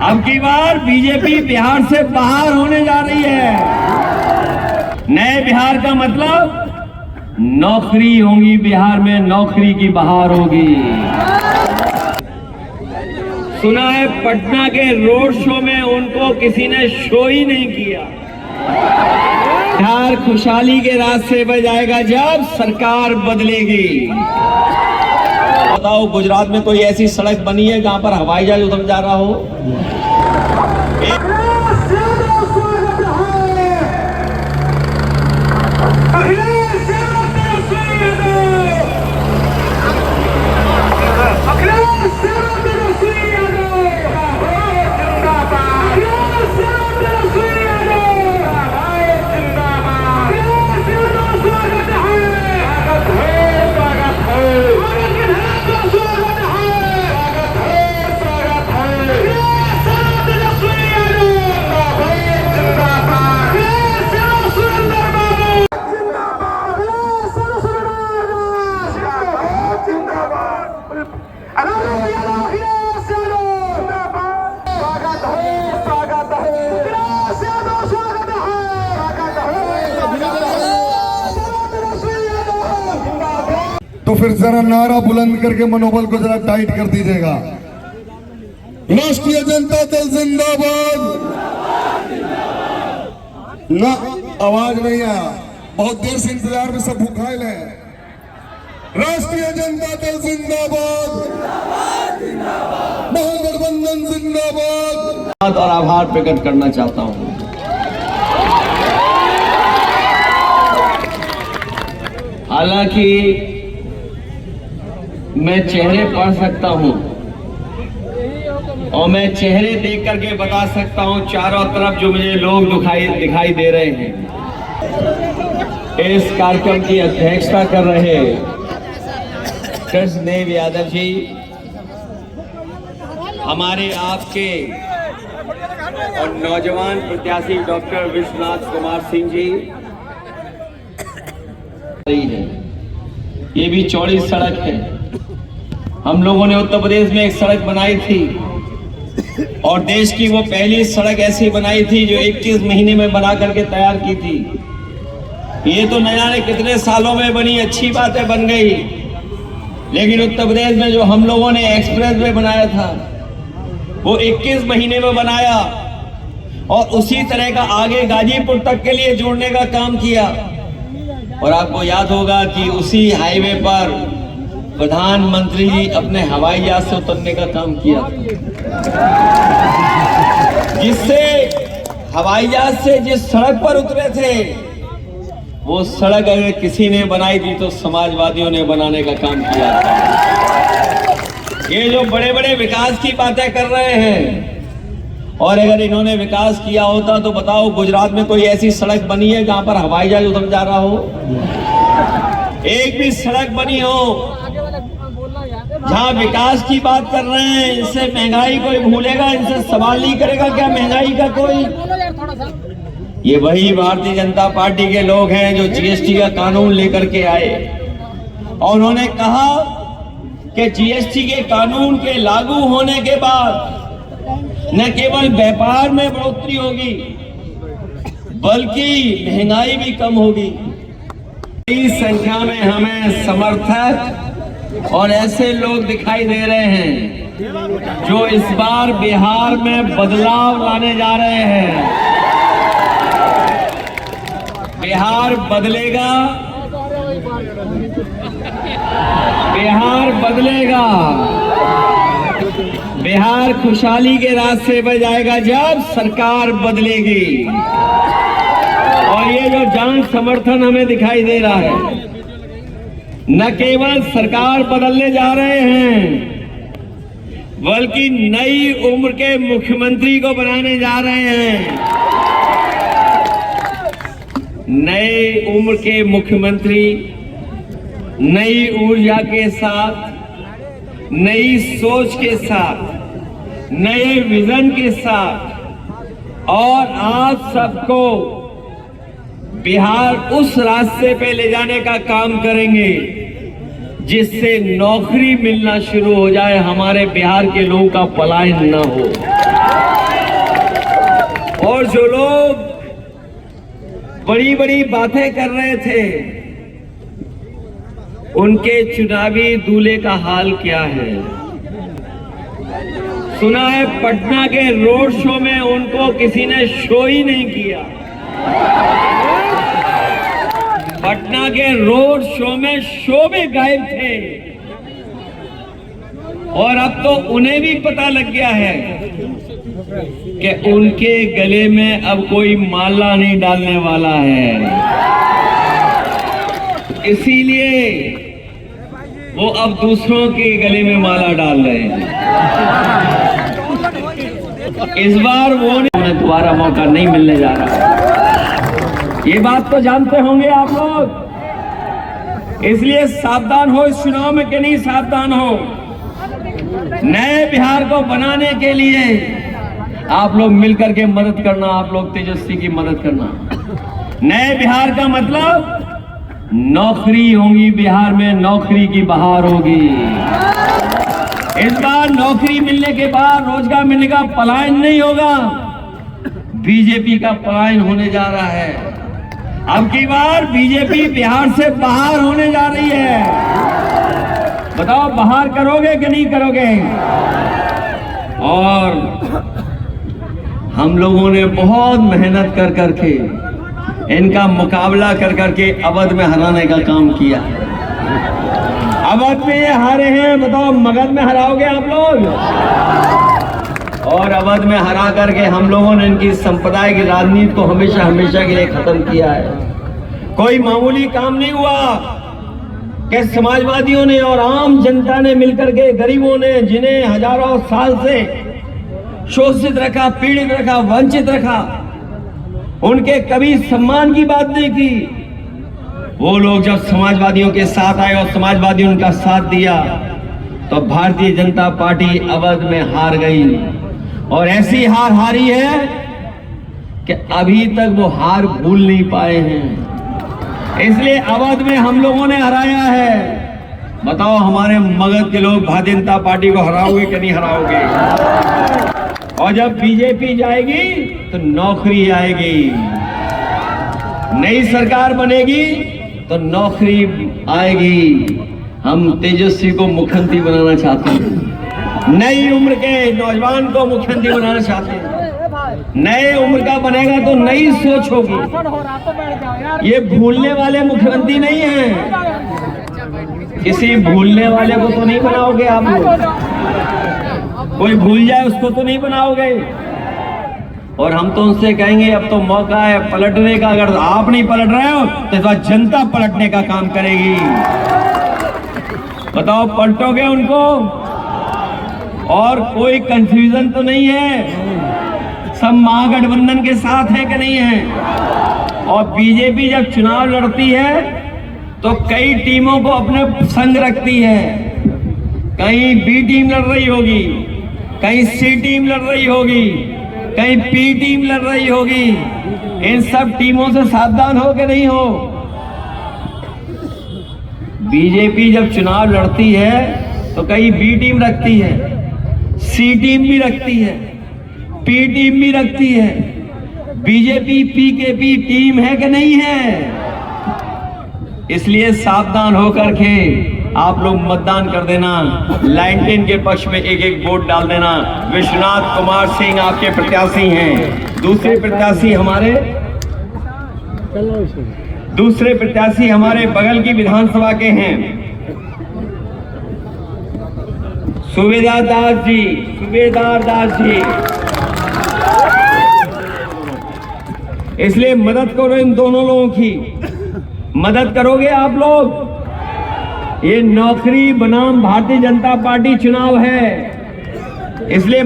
अब की बार बीजेपी बिहार से बाहर होने जा रही है। नए बिहार का मतलब नौकरी होगी, बिहार में नौकरी की बहार होगी। सुना है पटना के रोड शो में उनको किसी ने शो ही नहीं किया। बिहार खुशहाली के रास्ते पर जाएगा जब सरकार बदलेगी। बताओ गुजरात में कोई ऐसी सड़क बनी है जहां पर हवाई जहाज उतर जा रहा हो? तो फिर जरा नारा बुलंद करके मनोबल को जरा टाइट कर दीजिएगा। राष्ट्रीय जनता दल जिंदाबाद। ना आवाज नहीं आया, बहुत देर से इंतजार में सब भूखाइल है। राष्ट्रीय जनता दल जिंदाबाद, महागठबंधन जिंदाबाद। और आभार प्रकट करना चाहता हूं। हालांकि मैं चेहरे पढ़ सकता हूं और मैं चेहरे देख करके बता सकता हूं चारों तरफ जो मुझे लोग दिखाई दे रहे हैं। इस कार्यक्रम की अध्यक्षता कर रहे कृष्णदेव यादव जी, हमारे आपके और नौजवान प्रत्याशी डॉक्टर विश्वनाथ कुमार सिंह जी, ये भी चौड़ी सड़क है। हम लोगों ने उत्तर प्रदेश में एक सड़क बनाई थी और देश की वो पहली सड़क ऐसी बनाई थी जो 21 महीने में बना करके तैयार की थी। ये तो न जाने कितने सालों में बनी, अच्छी बात है बन गई, लेकिन उत्तर प्रदेश में जो हम लोगों ने एक्सप्रेस वे बनाया था वो 21 महीने में बनाया और उसी तरह का आगे गाजीपुर तक के लिए जोड़ने का काम किया। और आपको याद होगा कि उसी हाईवे पर प्रधानमंत्री जी अपने हवाई जहाज से उतरने का काम किया, जिससे हवाई जहाज से जिस सड़क पर उतरे थे वो सड़क अगर किसी ने बनाई थी तो समाजवादियों ने बनाने का काम किया। ये जो बड़े बड़े विकास की बातें कर रहे हैं, और अगर इन्होंने विकास किया होता तो बताओ गुजरात में कोई ऐसी सड़क बनी है जहां पर हवाई जहाज उतर जा रहा हो? एक भी सड़क बनी हो जहां विकास की बात कर रहे हैं? इनसे महंगाई कोई भूलेगा, इनसे सवाल नहीं करेगा क्या महंगाई का कोई? ये वही भारतीय जनता पार्टी के लोग हैं जो जीएसटी का कानून लेकर के आए और उन्होंने कहा कि जीएसटी के कानून के लागू होने के बाद न केवल व्यापार में बढ़ोतरी होगी बल्कि महंगाई भी कम होगी। बड़ी संख्या में हमें समर्थक और ऐसे लोग दिखाई दे रहे हैं जो इस बार बिहार में बदलाव लाने जा रहे हैं। बिहार बदलेगा, बिहार बदलेगा, बिहार खुशहाली के रास्ते पर जाएगा जब सरकार बदलेगी। और ये जो जन समर्थन हमें दिखाई दे रहा है, न केवल सरकार बदलने जा रहे हैं बल्कि नई उम्र के मुख्यमंत्री को बनाने जा रहे हैं। नए उम्र के मुख्यमंत्री नई ऊर्जा के साथ, नई सोच के साथ, नए विजन के साथ और आप सबको बिहार उस रास्ते पे ले जाने का काम करेंगे जिससे नौकरी मिलना शुरू हो जाए, हमारे बिहार के लोगों का पलायन न हो। बड़ी बड़ी बातें कर रहे थे, उनके चुनावी दूल्हे का हाल क्या है? सुना है पटना के रोड शो में उनको किसी ने शो ही नहीं किया। पटना के रोड शो में शो में गायब थे, और अब तो उन्हें भी पता लग गया है कि उनके गले में अब कोई माला नहीं डालने वाला है। इसीलिए वो अब दूसरों के गले में माला डाल रहे हैं। इस बार वो उन्हें दोबारा मौका नहीं मिलने जा रहा। ये बात तो जानते होंगे आप लोग, इसलिए सावधान हो इस चुनाव में कि नहीं सावधान हो। नए बिहार को बनाने के लिए आप लोग मिलकर के मदद करना, आप लोग तेजस्वी की मदद करना। नए बिहार का मतलब नौकरी होगी, बिहार में नौकरी की बहार होगी। इस बार नौकरी मिलने के बाद, रोजगार मिलने का पलायन नहीं होगा, बीजेपी का पलायन होने जा रहा है। अब की बार बीजेपी बिहार से बाहर होने जा रही है। बताओ बाहर करोगे कि नहीं करोगे? और हम लोगों ने बहुत मेहनत कर करके इनका मुकाबला कर करके अवध में हराने का काम किया। अवध में ये हारे हैं, बताओ मगध में हराओगे आप लोग? और अवध में हरा करके हम लोगों ने इनकी संप्रदाय की राजनीति को हमेशा हमेशा के लिए खत्म किया है। कोई मामूली काम नहीं हुआ कि समाजवादियों ने और आम जनता ने मिलकर के, गरीबों ने जिन्हें हजारों साल से शोषित रखा, पीड़ित रखा, वंचित रखा, उनके कभी सम्मान की बात नहीं की। वो लोग जब समाजवादियों के साथ आए और समाजवादियों ने उनका साथ दिया, तो भारतीय जनता पार्टी अवध में हार गई। और ऐसी हार हारी है कि अभी तक वो हार भूल नहीं पाए हैं। इसलिए अवध में हम लोगों ने हराया है। बताओ हमारे मगध के लोग भारतीय जनता पार्टी को हराओगे कि नहीं हराओगे? और जब बीजेपी जाएगी तो नौकरी आएगी, नई सरकार बनेगी तो नौकरी आएगी। हम तेजस्वी को मुख्यमंत्री बनाना चाहते हैं, नई उम्र के नौजवान को मुख्यमंत्री बनाना चाहते हैं। नए उम्र का बनेगा तो नई सोच होगी। ये भूलने वाले मुख्यमंत्री नहीं है। किसी भूलने वाले को तो नहीं बनाओगे आप लोग, कोई भूल जाए उसको तो नहीं बनाओगे। और हम तो उनसे कहेंगे अब तो मौका है पलटने का। अगर आप नहीं पलट रहे हो तो इस बार जनता पलटने का काम करेगी। बताओ पलटोगे उनको? और कोई कंफ्यूजन तो नहीं है, सब महागठबंधन के साथ है कि नहीं है? और बीजेपी जब चुनाव लड़ती है तो कई टीमों को अपने संग रखती है। कहीं बी टीम लड़ रही होगी, कहीं सी टीम लड़ रही होगी, कहीं पी टीम लड़ रही होगी। इन सब टीमों से सावधान हो कि नहीं हो? बीजेपी जब चुनाव लड़ती है तो कहीं बी टीम रखती है, सी टीम भी रखती है, पी टीम भी रखती है। बीजेपी पीकेपी टीम है कि नहीं है? इसलिए सावधान होकर के आप लोग मतदान कर देना। लाइन 10 के पक्ष में एक एक वोट डाल देना। विश्वनाथ कुमार सिंह आपके प्रत्याशी हैं। दूसरे प्रत्याशी हमारे बगल की विधानसभा के हैं, सूबेदार दास जी। इसलिए मदद करो, इन दोनों लोगों की मदद करोगे आप लोग? ये नौकरी बनाम भारतीय जनता पार्टी चुनाव है, इसलिए